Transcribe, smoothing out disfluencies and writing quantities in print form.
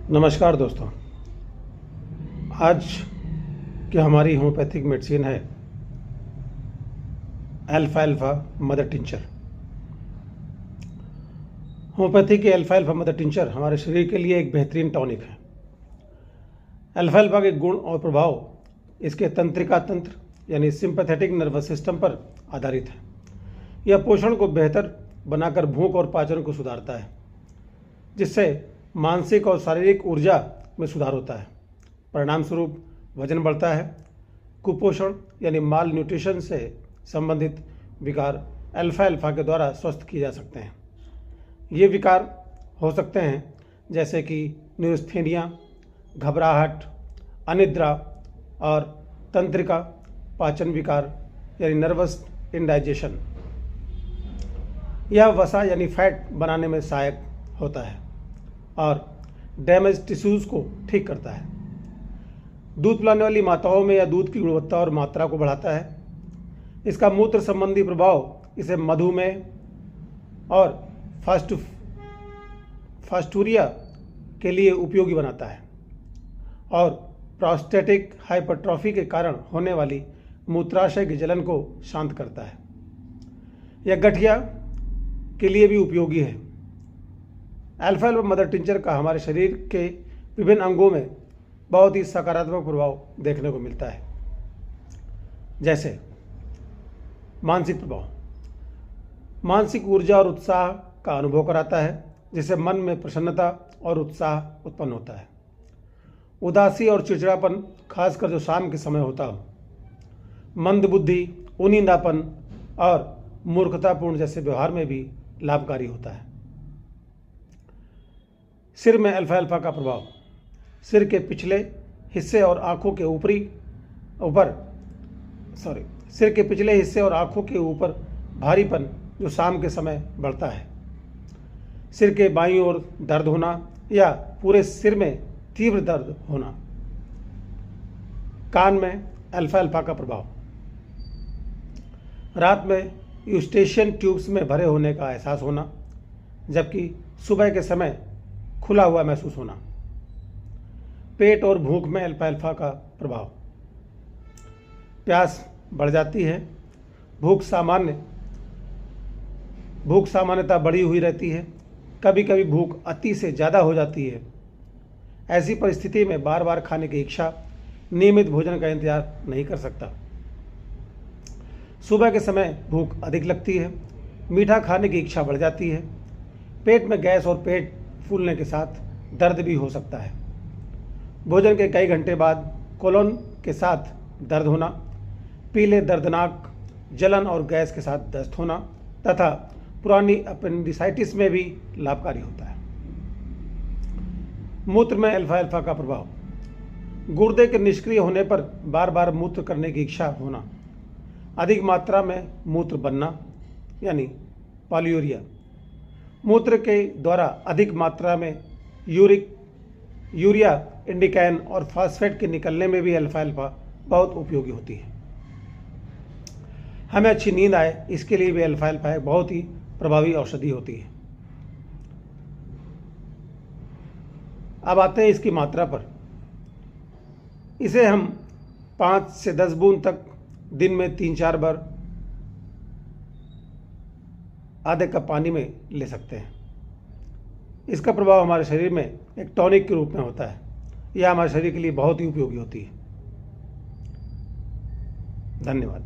नमस्कार दोस्तों। आज की हमारी होम्योपैथिक मेडिसिन है alpha alpha mother tincture. Homeopathy के अल्फा अल्फा मदर टिंचर हमारे शरीर के लिए एक बेहतरीन टॉनिक है। अल्फा अल्फा के गुण और प्रभाव इसके तंत्रिका तंत्र यानी सिंपैथेटिक नर्वस सिस्टम पर आधारित है। यह पोषण को बेहतर बनाकर भूख और पाचन को सुधारता है, जिससे मानसिक और शारीरिक ऊर्जा में सुधार होता है। परिणाम स्वरूप वजन बढ़ता है। कुपोषण यानी माल न्यूट्रिशन से संबंधित विकार अल्फा अल्फा के द्वारा स्वस्थ किए जा सकते हैं। ये विकार हो सकते हैं जैसे कि न्यूरोस्थेनिया, घबराहट, अनिद्रा और तंत्रिका पाचन विकार यानी नर्वस इंडाइजेशन। यह वसा यानी फैट बनाने में सहायक होता है और डैमेज टिश्यूज़ को ठीक करता है। दूध पिलाने वाली माताओं में यह दूध की गुणवत्ता और मात्रा को बढ़ाता है। इसका मूत्र संबंधी प्रभाव इसे मधुमेह और फास्टूरिया के लिए उपयोगी बनाता है और प्रोस्टेटिक हाइपरट्रॉफी के कारण होने वाली मूत्राशय की जलन को शांत करता है। यह गठिया के लिए भी उपयोगी है। अल्फा अल्फा मदर टिंचर का हमारे शरीर के विभिन्न अंगों में बहुत ही सकारात्मक प्रभाव देखने को मिलता है, जैसे मानसिक प्रभाव। मानसिक ऊर्जा और उत्साह का अनुभव कराता है, जिससे मन में प्रसन्नता और उत्साह उत्पन्न होता है। उदासी और चिड़चिड़ापन, खासकर जो शाम के समय होता हो, मंद बुद्धि, उनींदापन और मूर्खतापूर्ण जैसे व्यवहार में भी लाभकारी होता है। सिर में अल्फा अल्फा का प्रभाव। सिर के पिछले हिस्से और आँखों के ऊपर भारीपन जो शाम के समय बढ़ता है। सिर के बाईं ओर दर्द होना या पूरे सिर में तीव्र दर्द होना। कान में अल्फा अल्फा का प्रभाव। रात में यूस्टेशियन ट्यूब्स में भरे होने का एहसास होना, जबकि सुबह के समय खुला हुआ महसूस होना। पेट और भूख में अल्फा अल्फा का प्रभाव। प्यास बढ़ जाती है। भूख सामान्यतः बढ़ी हुई रहती है। कभी कभी भूख अति से ज़्यादा हो जाती है। ऐसी परिस्थिति में बार बार खाने की इच्छा नियमित भोजन का इंतजार नहीं कर सकता। सुबह के समय भूख अधिक लगती है। मीठा खाने की इच्छा बढ़ जाती है। पेट में गैस और पेट फूलने के साथ दर्द भी हो सकता है। भोजन के कई घंटे बाद कोलोन के साथ दर्द होना, पीले दर्दनाक जलन और गैस के साथ दस्त होना तथा पुरानी अपेंडिसाइटिस में भी लाभकारी होता है। मूत्र में अल्फा अल्फा का प्रभाव। गुर्दे के निष्क्रिय होने पर बार बार मूत्र करने की इच्छा होना, अधिक मात्रा में मूत्र बनना यानी पॉलीयूरिया। मूत्र के द्वारा अधिक मात्रा में यूरिया, इंडिकैन और फास्फेट के निकलने में भी अल्फा अल्फा बहुत उपयोगी होती है। हमें अच्छी नींद आए, इसके लिए भी अल्फा अल्फा एक बहुत ही प्रभावी औषधि होती है। अब आते हैं इसकी मात्रा पर। इसे हम 5 से 10 बूंद तक दिन में 3-4 बार आधे कप पानी में ले सकते हैं। इसका प्रभाव हमारे शरीर में एक टॉनिक के रूप में होता है। यह हमारे शरीर के लिए बहुत ही उपयोगी होती है। धन्यवाद।